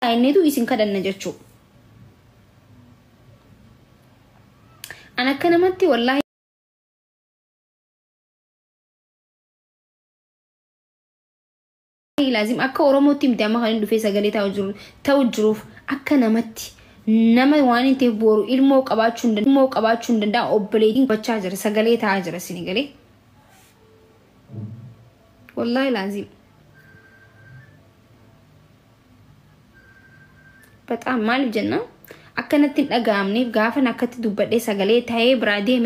Innitu isin kadhanna jechu. Ana akka namatti wallahi lazim akka Oromootti miti amma kan dhufee sagalee ta'u jiruuf akka namatti nama waan inni boru ilmoo qabaachuu danda'a obboleetiin bachaa jira sagalee ta'aa jira sini galee. Wallahi lazim. በጣም ማለት ጀና አከነትን ዳጋምኔ ጋፈን አከት ዱበዴ ሰገሌ ታዬ ብራዴሜ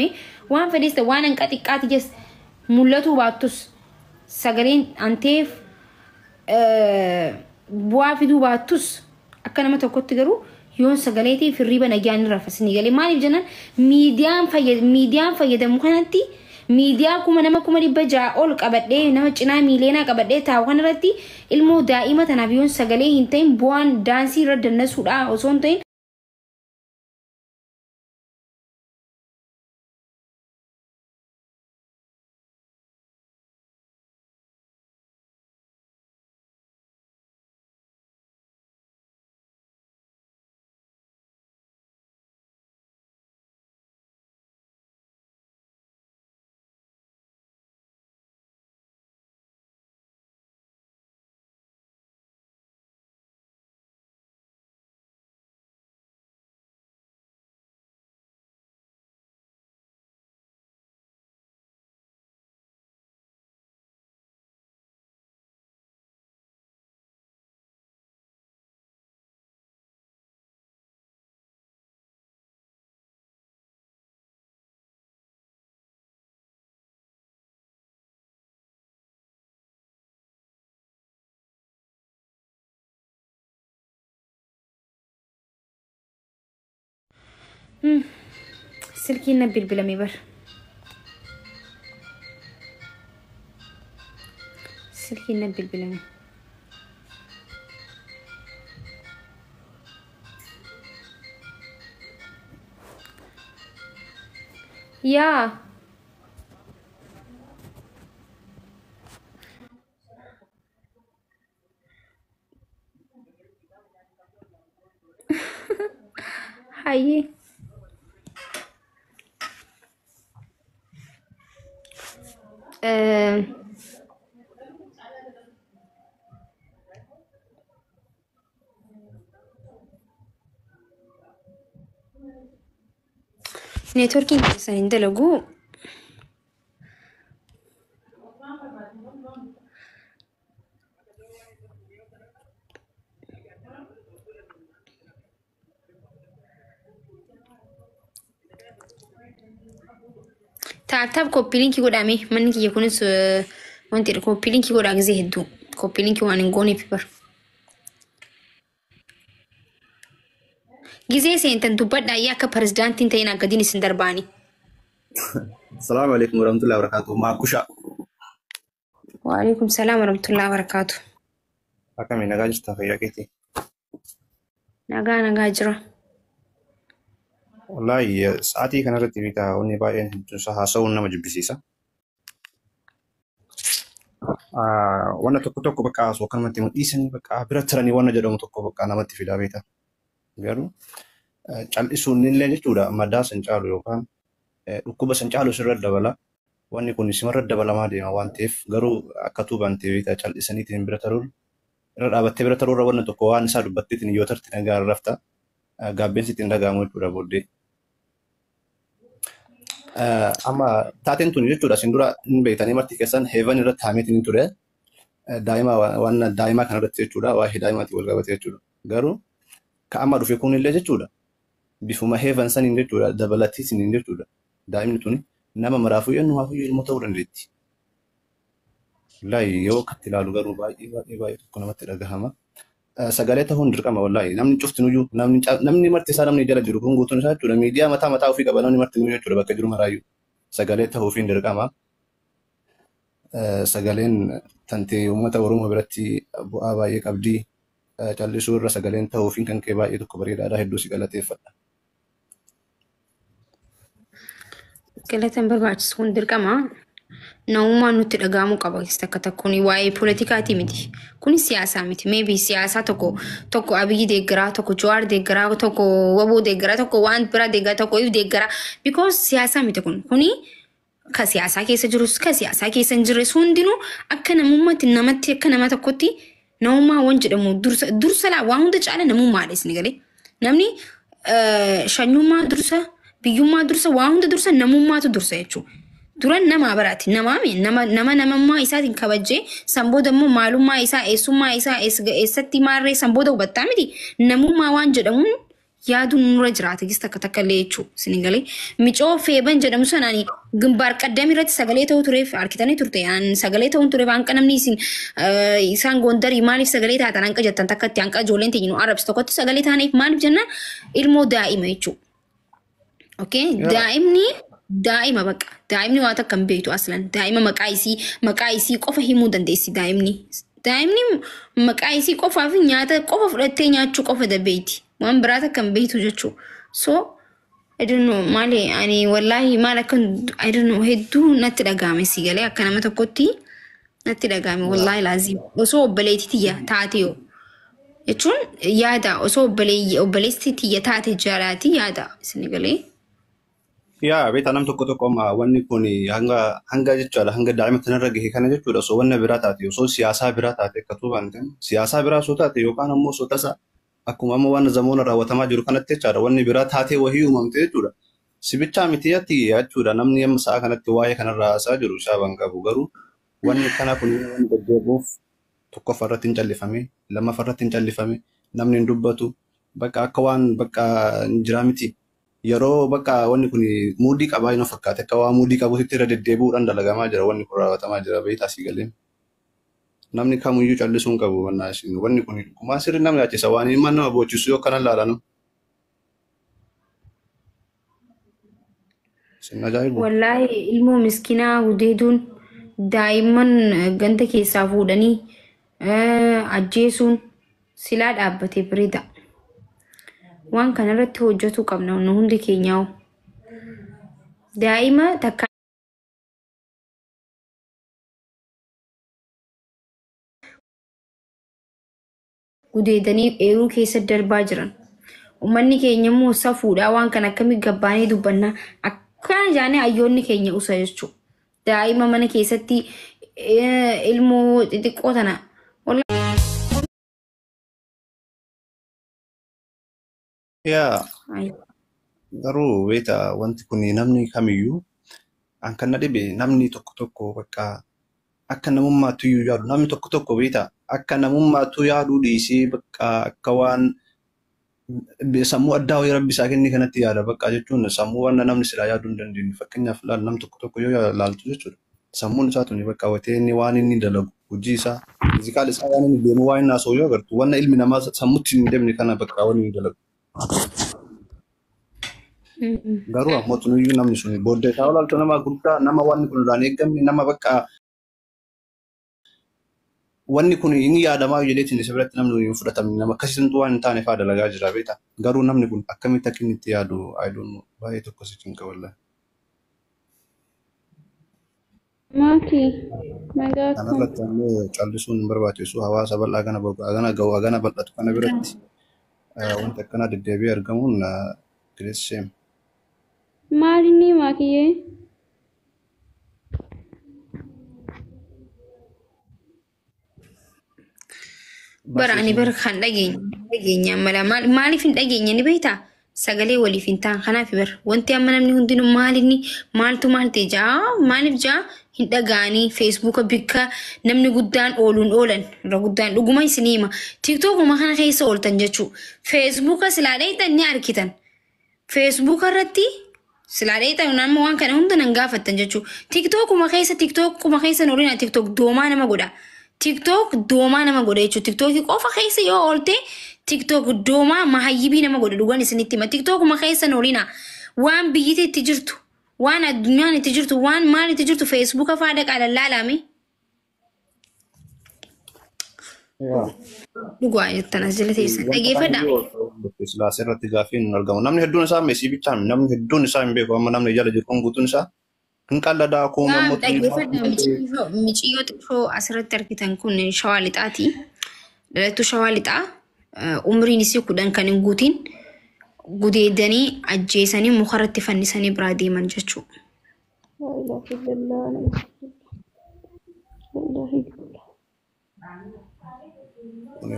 ዋን ፈዲስ ዋን አንቀጥቃት ጀስ ሙለቱ ባቱስ ሰገሌን አንቴፍ ቡአፊዱ ባቱስ አከነመ ተኮት ገሩ ዮን ሰገሌቲ ፍሪ በነጃን ረፈስኒ ገሌ ማለት ጀና ሚዲያን ፈየደሙ ከነቲ ሚዲያ ኩመ ዲበጃ ኦል ቀበዴ ነመጭና ሚሌና ቀበዴ ታወን ረቲ ilmo daa'ima tanaaf sagalee hin ta'in bu'aan daansii irra dannasuudha osoo hin ta'in سلكي نبيل بلا ميبر سلكي نبيل بلا مي يا هاي networking kesan dalagu تعب كوبي لينكي قد عمي منك يكون وانت كوبي لينكي قد عجزي هدو كوبي لينكي وانا نقوني بيبر جزء سين تبدأ ياك برزدان تنتين عقدين سندرباني. السلام عليكم ورحمة الله وبركاته. ما كوشا. وعليكم السلام ورحمة الله وبركاته. أكمل نجاج تغيير كتير. نجاجرة. والله ساعتي كان رتي بيتا وني باين جنسها سوونا مجبسيسا. وانا تكو بكا سو كان متي مديسني بكا برترني وانا جدوم تكو بكا نمتي في دابيتا. بيرو. cal'isuun illee jechuudha madaa sancaalu yookaan dhukkuba sancaalu sirra dabala wanni kun simarra dabalamaa deema waan ta'eef garuu akka tuuban ta'ee cal'isaniitiin bira taruun irra dhaabattee bira taruurra wanna tokko waan isaa dubbatteetiin yoo tarti nagaa rafta gaabbeensi ittiin dhaga'amu jechuudha booddee. Amma taateen tun jechuudha sin dura hin beektanii marti keessan heevan irratti haameetiin ture daa'ima waan daa'imaa kanarratti jechuudha waa'ee daa'imaatiin wal qabate jechuudha garuu ka'amma dhufe kun illee jechuudha. Bifuma heevan saniin jechuudha dabalatii siniin jechuudha daa'imni tuni nama maraafuu yennumaafuu ilmoo ta'uu dandeetti. Wallahi yoo akkatti ilaalu garuu baay'ee tokko namatti dhagahama. Sagalee ta'uun dirqama wallahi namni cuftinuyyuu namni marti isaa namni jala jiru kun guutuun isaa jechuudha miidiyaa mataa ofii qaba namni marti nuyyuu jechuudha bakka jiru maraayyuu sagalee ta'uufiin dirqama. Sagaleen tantee uummata Oromoo biratti bu'aa baay'ee qabdi. Callisuu irra sagaleen ta'uufiin kan kee baay'ee tokko bareedaadha hedduu si galateeffadha. Galatan barbaachisu kun dirqama Namummaan nutti dhaga'amuu qaba keessa akka takkuun waa'ee poolitikaati miti. Kun siyaasaa miti. Maybe siyaasaa tokko Abiyyi deeggaraa tokko Jawaar deeggaraa tokko Waboo deeggaraa tokko waan biraa deeggaraa tokko if deeggaraa. Because siyaasaa miti kun. Kuni ka siyaasaa keessa jirus ka siyaasaa keessa hin jirres hundinuu akka namummaatti namatti akka nama tokkotti namummaa waan jedhamu dursa laa waan hunda caala namummaadha isin galee. Namni shanyummaa dursa biyyummaa dursa waan hunda dursa namummaatu dursa jechuudha. Duran nama baraati namummaa isaatiin kabajee sanbooda immoo maalummaa isaa eessummaa isaa eessatti maarree sanbooda hubattaa miti namummaa waan jedhamuun yaaduun nurra jiraata gista akka takka illee jechuudha isin galee. Micoo feeban jedhamu sanaanii gimbaar qaddamii irratti sagalee ta'uu tureef harkitanii turte sagalee ta'uun tureef hanqa namni isaan goondarii maaliif sagalee taatan hanqa jettan takkatti hanqa ijoolleen teenyu arabsi tokkotti sagalee taaniif maaliif jennaan ilmoo daa'ima jechuudha. Okay daa'ima baqa daa'imni waan takka hin beektu aslan daa'ima maqaa isii qofa himuu dandeessi daa'imni maqaa isii qofaa fi nyaata qofa fudhattee nyaachuu qofa dandeetti waan biraa takka hin beektu jechuudha. So I don't know maali ani wallahi maal akka I don't know hedduu natti dhagahame si galee akka nama tokkotti natti dhagahame wallahi laazim osoo obboleetti tiyya taate yoo jechuun yaada osoo obboleessi tiyya taate jaalaati yaada isin galee. Yaa beektaa nam tokko amma wanni kun hanga jechuudha hanga daa'ima kanarra gahe kana jechuudha so wanna biraa taate osoo siyaasaa biraa taate akka tuubaanteen siyaasaa biraa soo taate yookaan ammoo soo tasa akkuma amma waan zamoona raawwatamaa jiru kanatti jechaadha wanni biraa taatee wahii uumamte jechuudha. Sibichaa mitiyyatti jechuudha namni amma sa'a kanatti waa'ee kanarraa haasaa jiru shaaban qabu garuu wanni kana kun wanni deddeebi'uuf tokkoffaa irratti hin callifame lammaffaa irratti hin callifame namni hin dubbatu bakka akka waan bakka jiraa miti. Yeroo bakka wanni kun muudii qabaa inni fakkaate akka waan muudii qabuutti irra deddeebi'uudhaan dalagamaa jira wanni kun raawwatamaa jira beektaa si galee. Namni kamiyyuu callisuun qabu wanni kun kumaa sirri namni yaachisa waan ilmaan nama boochisu yoo kana ilaalan. Sin ajaa'ibu. Wallahi ilmoo miskinaa gudeeduun daa'imman ganda keessaa fuudhanii ajjeesuun silaa dhaabbatee bareeda. Waan kanarratti hojjetu qabna nu hundi keenyaa'u. Daa'ima takka gudeedanii eeruu keessa darbaa jiran. Uummanni keenya immoo safuudhaa waan kan akkamii gabbaanee dubbanna akkana jaanee hayyoonni keenya usa jechuudha. Daa'ima mana keessatti ilmoo xixiqqoo tana. Yaa garuu beektaa wanti kun namni kamiyyuu an kan na dhibe namni tokko bakka akka namummaatu iyyuu yaadu namni tokko beektaa akka namummaatu yaaduu dhiisee bakka akka waan sammuu addaa wayii rabbi isaa kenne kanatti yaada bakka jechuun sammuu waan namni silaa yaaduu hin dandeenye fakkeenyaaf laal nam tokko yoo laaltu jechuudha sammuun isaa tuni bakka watee inni waan inni dalagu hojii isaa fiizikaal isaa waan inni deemu waan inni haasa'u yoo agartu waan ilmi namaa sammuutti hin deemne kana bakka waan inni dalagu. Garuu ammoo tunuyyuu namni sun booddee isaa olaaltu nama guddaa nama wanni kun irraan eeggamne nama bakka wanni kun inni yaadamaa jedheetiin isa biratti namni hin fudhatamne nama akkasitti waan hin taane fa'aa dalagaa jira beektaa garuu namni kun akkamitti akka inni itti yaadu ayiduun baay'ee tokko sichiin qaballa. Maaki nagaa Kanarratti ammoo callisuun hin barbaachisu hawaasa bal'aa gana bal'atu kana biratti wanta akkanaa deddeebi'ee argamuun gireesseem. maalinni maakiyyee Barani kan dhageenya mala maaliif hin dhageenye ni beektaa sagalee waliif hin ta'an kanaaf bar wanti amma namni hundinuu maaltu ta'e jaa maaliif jaa hin dhagaanii feesbuuka bikka namni guddaan ooluun oolan irra guddaan dhuguma isinii hima tiiktookuma kana keessa ooltan jechuu feesbuuka silaa dheeytan ni arkitan feesbuuka irratti silaa dheeytan nama waan kana hunda nan gaafattan jechuu tiiktookuma keessa noorina tiiktook doomaa nama godha. TikTok doomaa nama godha jechuudha. TikTok qofa keessa yoo oolte TikTok doomaa mahayyibii nama godha dhugaan isinitti hima. TikTok ma keessa noolina waan biyyittii itti jirtu waan addunyaan itti jirtu waan maal itti jirtu Facebook faada qaalan laalame. Dhugaa jettan as jala teessan dhageeffadha. Silaas irratti gaafiin argamu. Namni hedduun isaa meesii bichaan namni hedduun isaa hin beeku amma namni jala jiru kun guutuun isaa Hin qalladhaa koo Naam namoota dhaggeeffadha miciyyoo xiqqoo asirratti argitan kun shawaa lixaati. Dhalattuu shawaa lixaa umriin isii 10 kan hin guutiin gudeedanii ajjeesanii mukarratti fannisanii biraa deeman jechuudha.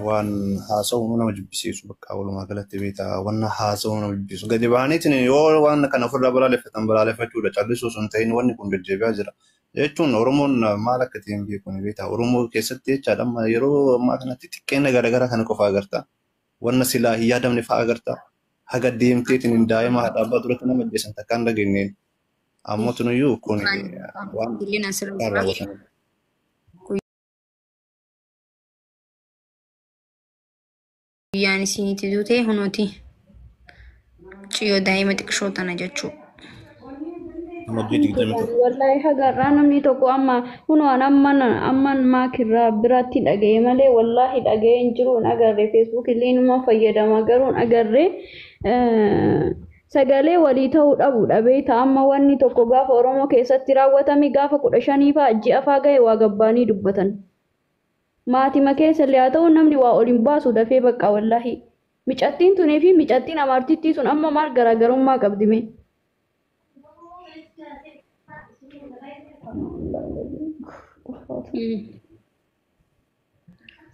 waan haasa'uu nama jibbisiisu bakka walumaa galatti beektaa waan haasa'uu nama jibbisu gadi baaniitiin yoo waan kana ofirraa balaaleffatan balaaleffachuudha callisuu sun ta'in wanni kun deddeebi'aa jira jechuun Oromoon maal akka ta'een beekuun beektaa Oromoo keessatti jechaadha amma yeroo ammaa kanatti xiqqeenya garaagaraa kana qofa agarta wanna silaa hin yaadamne fa'aa agarta haga deemteetiin daa'ima haadha abbaa duratti nama ajjeesan takka hin dhageenyeen ammoo tunuyyuu kun waan raawwatan. Biyyaan isinitti duute hunuuti ciyyoo daa'ima xiqqoo tana jechuudha. Wallahi hagarraa namni tokko amma hunoo amman maakirraa biratti dhaga'e malee wallahi dhaga'ee hin jiru hin agarre Facebook illee numa fayyadama garuu hin agarre sagalee walii ta'uu dhabudha beektaa amma wanni tokko gaafa Oromoo keessatti raawwatame gaafa 15 fa'aa ji'a fa'aa ga'e waa gabbaanii dubbatan. Maatima keessa illee haa ta'u namni waa oliin baasu dafee bakka wallahi micattiin tunii fi micattiin amartittii sun amma maal garaagarummaa qabdime.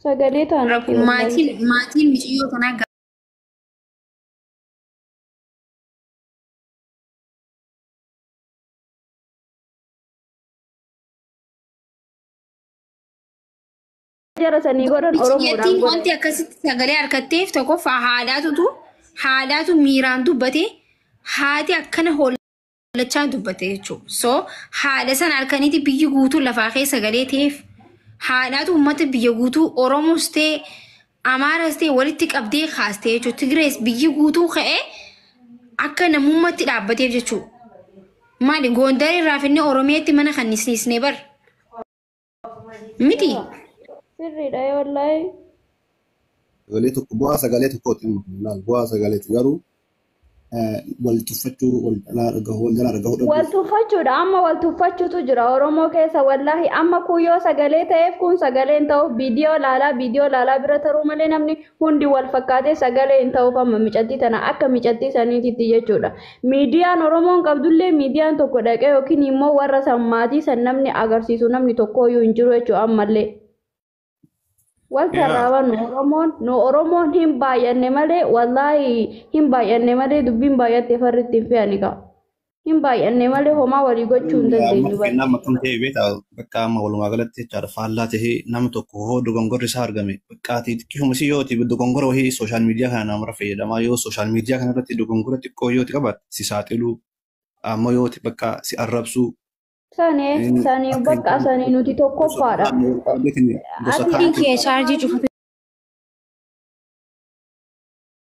Sagalee taana maatiin miciyyoo kanaa jara sanii godhan Oromoodhaan wanti akkasitti sagalee harkatteef tokkoffaa haadhaatu miiraan dubbate haati akkana hollachaa dubbate jechuudha. So haadha sana halkaniiti biyyi guutuu lafaa keessa sagalee ta'eef haadhaatu uummata biyya guutuu Oromoos ta'e Amaaras ta'e walitti qabdee kaastee jechuudha. Tigirees biyyi guutuu ka'ee akka namummaatti dhaabbateef jechuudha. Maali Gondar irraa finnee Oromiyaatti mana kan nisnisnee bar miti. Sirriidha wallahi. Sagalee tokko bu'aa sagalee tokkootiin bu'aa sagalee garuu wal tuffachuu wal jalaa dhagahuu wal tuffachuudha amma wal tuffachuutu jira Oromoo keessa wallahi amma kuyyoo sagalee ta'eef kun sagaleen ta'uuf viidiyoo laalaa bira taruu malee namni hundi wal fakkaatee sagalee hin ta'uuf amma micattii tana akka micattii saniititti jechuudha. Miidiyaan Oromoon qabdullee miidiyaan tokko dhaqee yookiin immoo warra sammaatii san namni agarsiisu namni tokkooyyuu hin jiru jechuudha ammallee. Waltarrawan Oromoon hin baay'anne malee wallahi hin baay'anne malee dubbiin baay'atte farritti hin fe'aniqa. Hin baay'anne malee homaa walii gochuu hin dandeenyu. Nama akkam ta'e beektaa bakka amma walumaa galatti jechaadha faallaa ta'ee nama tokko hoo dogongorri isaa argame baqqaatii xiqqoo siyooti dogongora wahii sooshaal miidiyaa kana namarra fayyadamaa yoo sooshaal miidiyaa kana irratti dogongora xiqqoo yooti qabaate si saaxiluu amma yooti bakka si arrabsuu. Sani bakka sani nuti tokkoffaadha. Ati kee chaarjii cufatu